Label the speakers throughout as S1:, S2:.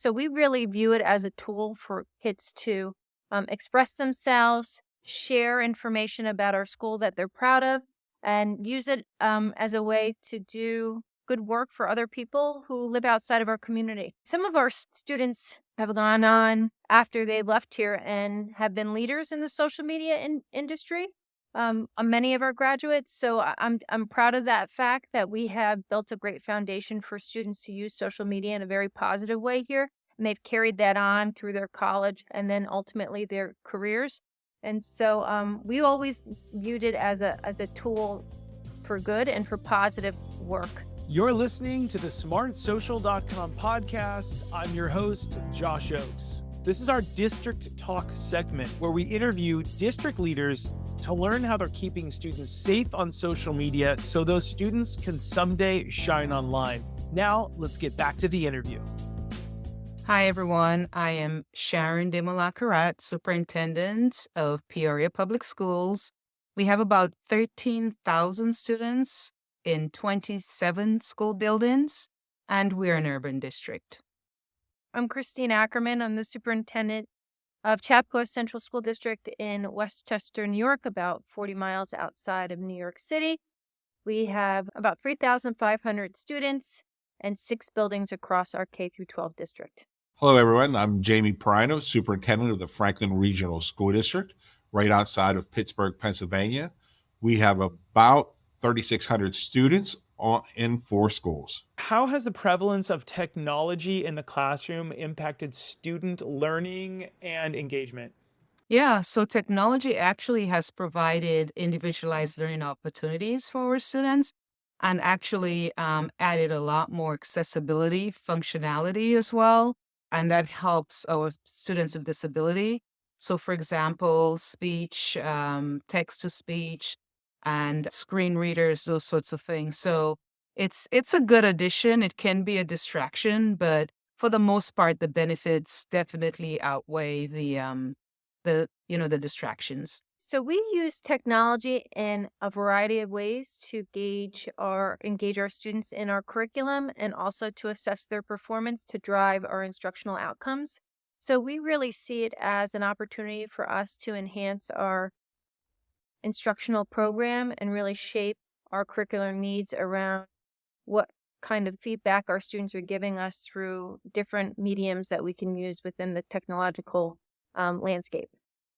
S1: So we really view it as a tool for kids to express themselves, share information about our school that they're proud of, and use it as a way to do good work for other people who live outside of our community. Some of our students have gone on after they left here and have been leaders in the social media industry. Many of our graduates. So I'm proud of that fact that we have built a great foundation for students to use social media in a very positive way here, and they've carried that on through their college and then ultimately their careers. And so we always viewed it as a tool for good and for positive work.
S2: You're listening to the smartsocial.com podcast. I'm your host, Josh Oakes. This is our District Talk segment where we interview district leaders to learn how they're keeping students safe on social media so those students can someday shine online. Now, let's get back to the interview.
S3: Hi, everyone. I am Sharon Desmoulin-Kherat, Superintendent of Peoria Public Schools. We have about 13,000 students in 27 school buildings, and we're an urban district.
S1: I'm Christine Ackerman. I'm the superintendent of Chappaqua Central School District in Westchester, New York, about 40 miles outside of New York City. We have about 3,500 students and 6 buildings across our K-12 district.
S4: Hello, everyone. I'm Jamie Piraino, Superintendent of the Franklin Regional School District, right outside of Pittsburgh, Pennsylvania. We have about 3,600 students in 4 schools.
S2: How has the prevalence of technology in the classroom impacted student learning and engagement?
S3: Yeah, so technology actually has provided individualized learning opportunities for our students and actually added a lot more accessibility functionality as well. And that helps our students with disability. So, for example, speech, text-to-speech, and screen readers, those sorts of things. So it's a good addition. It can be a distraction, but for the most part, the benefits definitely outweigh the distractions.
S1: So we use technology in a variety of ways to engage our students in our curriculum and also to assess their performance to drive our instructional outcomes. So we really see it as an opportunity for us to enhance our instructional program and really shape our curricular needs around what kind of feedback our students are giving us through different mediums that we can use within the technological landscape.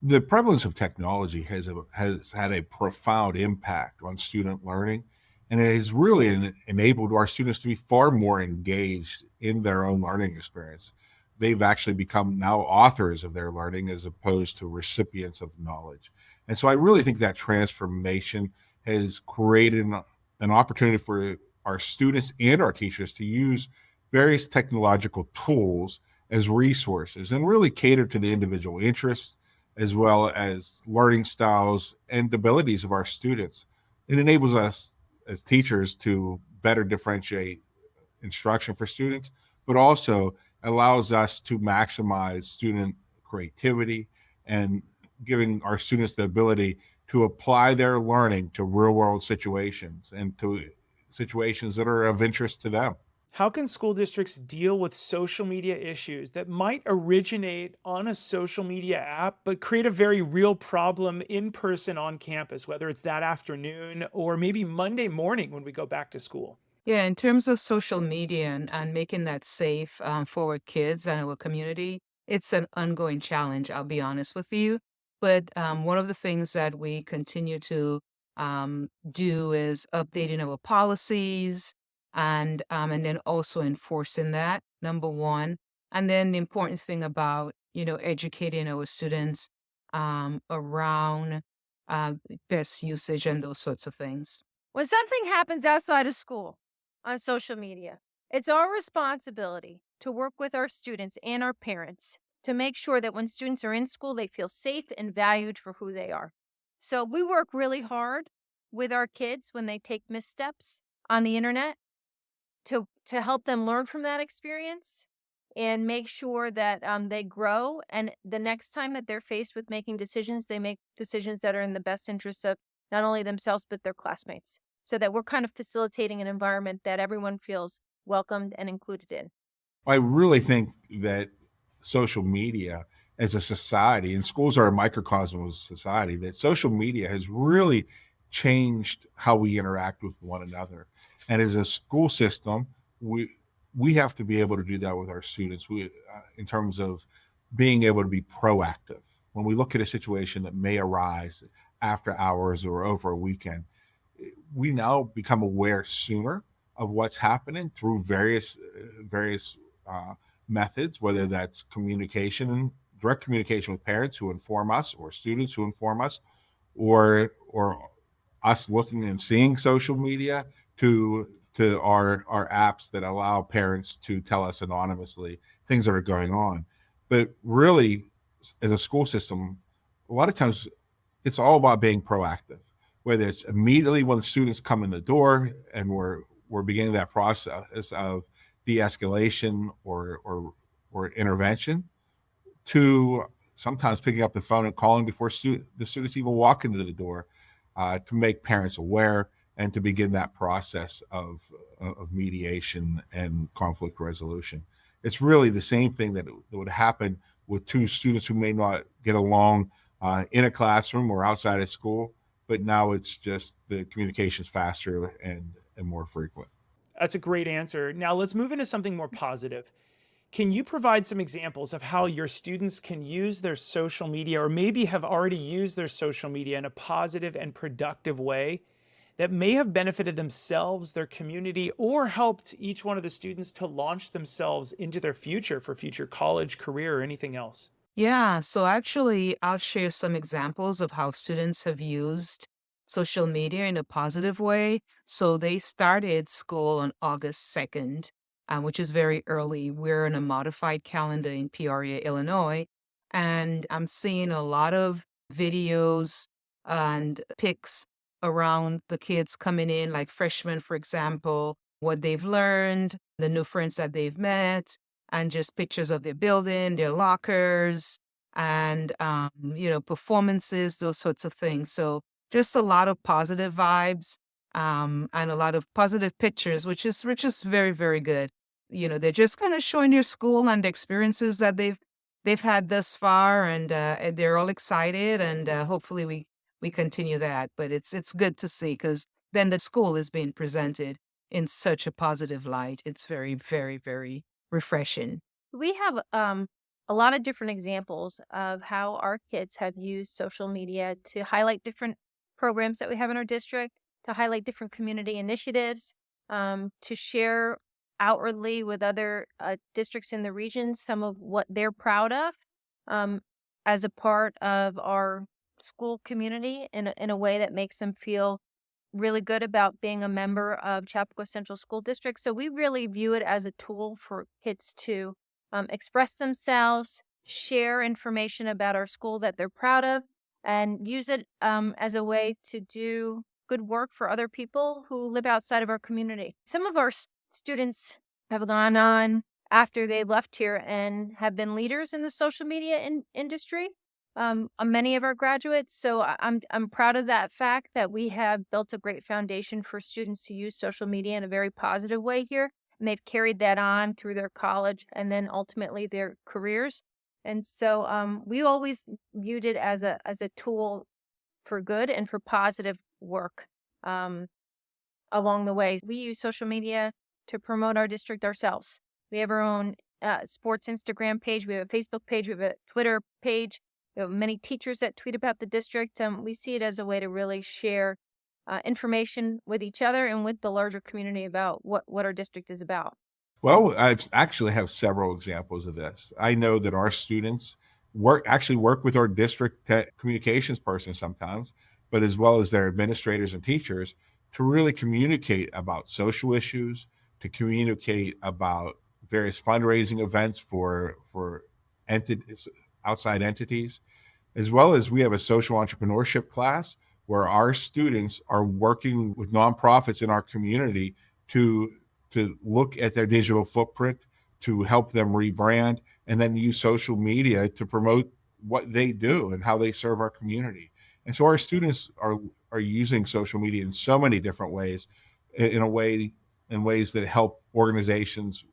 S4: The prevalence of technology has had a profound impact on student learning, and it has really enabled our students to be far more engaged in their own learning experience. They've actually become now authors of their learning as opposed to recipients of knowledge. And so I really think that transformation has created an opportunity for our students and our teachers to use various technological tools as resources and really cater to the individual interests as well as learning styles and abilities of our students. It enables us as teachers to better differentiate instruction for students, but also allows us to maximize student creativity and giving our students the ability to apply their learning to real-world situations and to situations that are of interest to them.
S2: How can school districts deal with social media issues that might originate on a social media app, but create a very real problem in person on campus, whether it's that afternoon or maybe Monday morning when we go back to school?
S3: Yeah, in terms of social media and making that safe for our kids and our community, it's an ongoing challenge, I'll be honest with you. But one of the things that we continue to do is updating our policies and then also enforcing that, number one. And then the important thing about, educating our students around best usage and those sorts of things.
S1: When something happens outside of school on social media, it's our responsibility to work with our students and our parents to make sure that when students are in school, they feel safe and valued for who they are. So we work really hard with our kids when they take missteps on the internet to help them learn from that experience and make sure that they grow. And the next time that they're faced with making decisions, they make decisions that are in the best interest of not only themselves, but their classmates, so that we're kind of facilitating an environment that everyone feels welcomed and included in.
S4: I really think that social media as a society, and schools are a microcosm of society, that social media has really changed how we interact with one another. And as a school system, we have to be able to do that with our students. In terms of being able to be proactive when we look at a situation that may arise after hours or over a weekend. We now become aware sooner of what's happening through various methods, whether that's communication, direct communication with parents who inform us, or students who inform us, or us looking and seeing social media, to our apps that allow parents to tell us anonymously things that are going on. But really, as a school system, a lot of times it's all about being proactive, whether it's immediately when the students come in the door and we're beginning that process of de-escalation or intervention, to sometimes picking up the phone and calling before the students even walk into the door, to make parents aware and to begin that process of mediation and conflict resolution. It's really the same thing that would happen with two students who may not get along in a classroom or outside of school, but now it's just the communication's faster and more frequent.
S2: That's a great answer. Now let's move into something more positive. Can you provide some examples of how your students can use their social media, or maybe have already used their social media in a positive and productive way that may have benefited themselves, their community, or helped each one of the students to launch themselves into their future for future college, career, or anything else?
S3: Yeah, so actually, I'll share some examples of how students have used social media in a positive way. So they started school on August 2nd, which is very early. We're in a modified calendar in Peoria, Illinois, and I'm seeing a lot of videos and pics around the kids coming in, like freshmen, for example, what they've learned, the new friends that they've met, and just pictures of their building, their lockers, and performances, those sorts of things. So just a lot of positive vibes, and a lot of positive pictures, which is very, very good. They're just kind of showing their school and the experiences that they've had thus far, and they're all excited, and hopefully we continue that. But it's good to see, because then the school is being presented in such a positive light. It's very, very, very refreshing.
S1: We have a lot of different examples of how our kids have used social media to highlight different programs that we have in our district, to highlight different community initiatives, to share outwardly with other districts in the region some of what they're proud of, um, as a part of our school community in a way that makes them feel really good about being a member of Chappaqua Central School District. So we really view it as a tool for kids to express themselves, share information about our school that they're proud of, and use it as a way to do good work for other people who live outside of our community. Some of our students have gone on after they left here and have been leaders in the social media industry. Many of our graduates. So I'm proud of that fact that we have built a great foundation for students to use social media in a very positive way here, and they've carried that on through their college and then ultimately their careers. And so we always viewed it as a tool for good and for positive work along the way. We use social media to promote our district ourselves. We have our own sports Instagram page. We have a Facebook page. We have a Twitter page. We have many teachers that tweet about the district. We see it as a way to really share information with each other and with the larger community about what our district is about.
S4: Well, I actually have several examples of this. I know that our students work with our district communications person sometimes, but as well as their administrators and teachers, to really communicate about social issues, to communicate about various fundraising events for entities, outside entities, as well as we have a social entrepreneurship class where our students are working with nonprofits in our community to look at their digital footprint, to help them rebrand, and then use social media to promote what they do and how they serve our community. And so our students are using social media in so many different ways, in ways that help organizations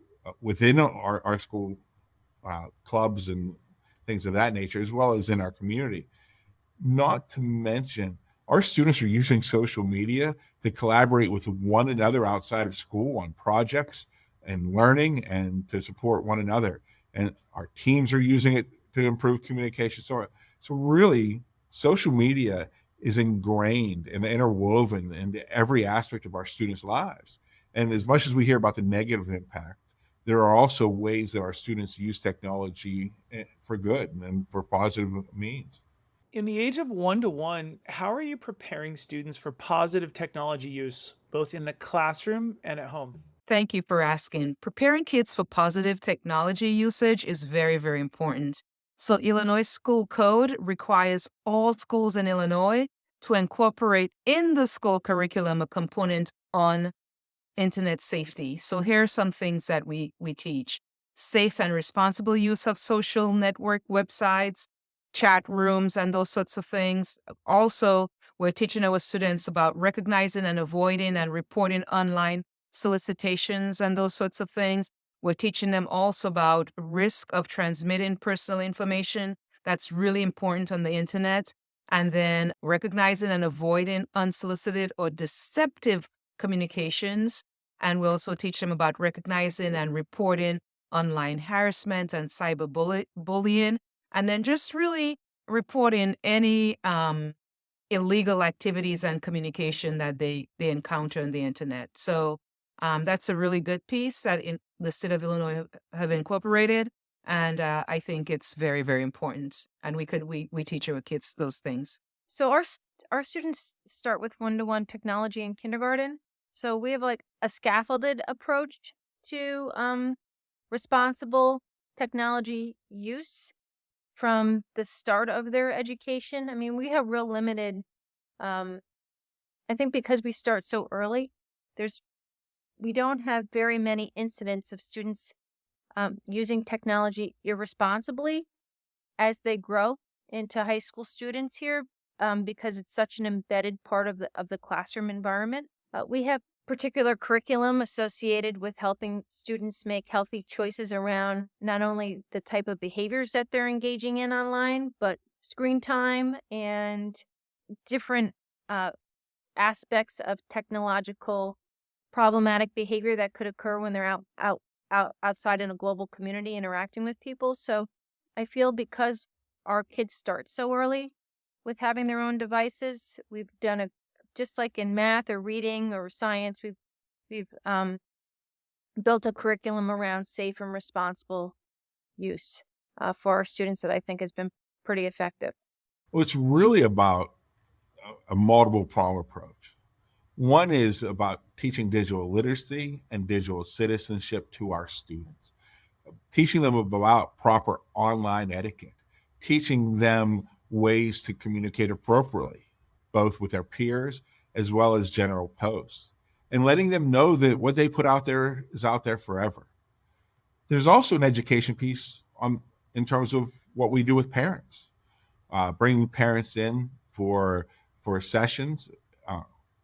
S4: within our school clubs and things of that nature, as well as in our community. Not to mention, our students are using social media to collaborate with one another outside of school on projects and learning and to support one another. And our teams are using it to improve communication. So really, social media is ingrained and interwoven into every aspect of our students' lives. And as much as we hear about the negative impact, there are also ways that our students use technology for good and for positive means.
S2: In the age of one-to-one, how are you preparing students for positive technology use, both in the classroom and at home?
S3: Thank you for asking. Preparing kids for positive technology usage is very, very important. So, Illinois school code requires all schools in Illinois to incorporate in the school curriculum a component on internet safety. So, here are some things that we teach: safe and responsible use of social network websites, chat rooms, and those sorts of things. Also, we're teaching our students about recognizing and avoiding and reporting online solicitations and those sorts of things. We're teaching them also about risk of transmitting personal information. That's really important on the internet. And then recognizing and avoiding unsolicited or deceptive communications. And we also teach them about recognizing and reporting online harassment and cyberbullying. And then just really reporting any illegal activities and communication that they encounter on the internet. So that's a really good piece that the state of Illinois have incorporated, and I think it's very, very important. And we teach our kids those things.
S1: So our students start with one-to-one technology in kindergarten. So we have like a scaffolded approach to responsible technology use from the start of their education. I mean, we have real limited, I think because we start so early, we don't have very many incidents of students using technology irresponsibly as they grow into high school students here, because it's such an embedded part of the classroom environment. We have particular curriculum associated with helping students make healthy choices around not only the type of behaviors that they're engaging in online, but screen time and different aspects of technological problematic behavior that could occur when they're outside in a global community interacting with people. So I feel because our kids start so early with having their own devices, we've done just like in math or reading or science, we've built a curriculum around safe and responsible use for our students that I think has been pretty effective.
S4: Well, it's really about a multiple prong approach. One is about teaching digital literacy and digital citizenship to our students, teaching them about proper online etiquette, teaching them ways to communicate appropriately, both with their peers as well as general posts, and letting them know that what they put out there is out there forever. There's also an education piece in terms of what we do with parents, bringing parents in for sessions,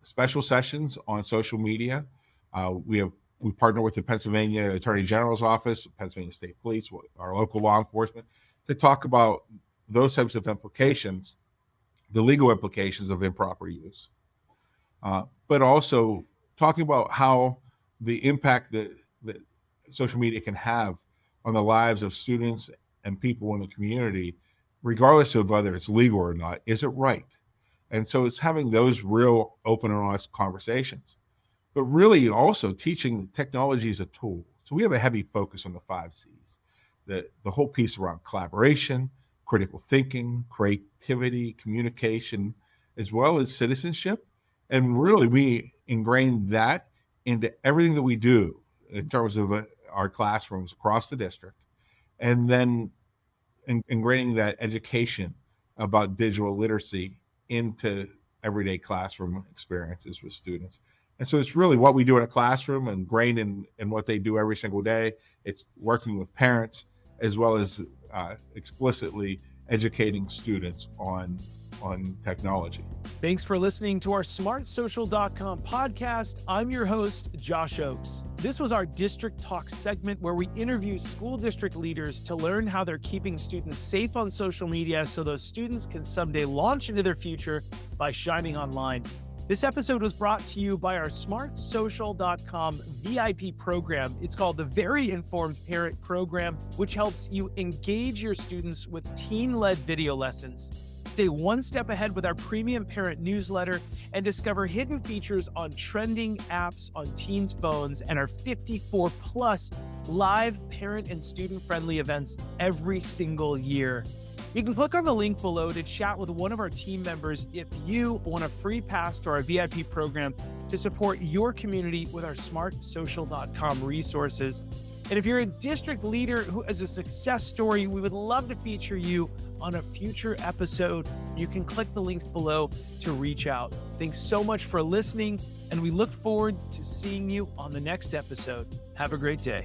S4: special sessions on social media. We partner with the Pennsylvania Attorney General's Office, Pennsylvania State Police, our local law enforcement, to talk about those types of implications, the legal implications of improper use, but also talking about how the impact that social media can have on the lives of students and people in the community, regardless of whether it's legal or not. Is it right? And so it's having those real open and honest conversations, but really also teaching technology as a tool. So we have a heavy focus on the 5 C's, the whole piece around collaboration, critical thinking, creativity, communication, as well as citizenship. And really we ingrain that into everything that we do in terms of our classrooms across the district, and then ingraining that education about digital literacy into everyday classroom experiences with students. And so it's really what we do in a classroom, ingrained in what they do every single day. It's working with parents as well as explicitly educating students on technology.
S2: Thanks for listening to our smartsocial.com podcast. I'm your host, Josh Oakes. This was our District Talk segment where we interview school district leaders to learn how they're keeping students safe on social media so those students can someday launch into their future by shining online. This episode was brought to you by our smartsocial.com VIP program. It's called the Very Informed Parent Program, which helps you engage your students with teen-led video lessons. Stay one step ahead with our premium parent newsletter and discover hidden features on trending apps on teens' phones and our 54 plus live parent and student-friendly events every single year. You can click on the link below to chat with one of our team members if you want a free pass to our VIP program to support your community with our smartsocial.com resources. And if you're a district leader who has a success story, we would love to feature you on a future episode. You can click the links below to reach out. Thanks so much for listening, and we look forward to seeing you on the next episode. Have a great day.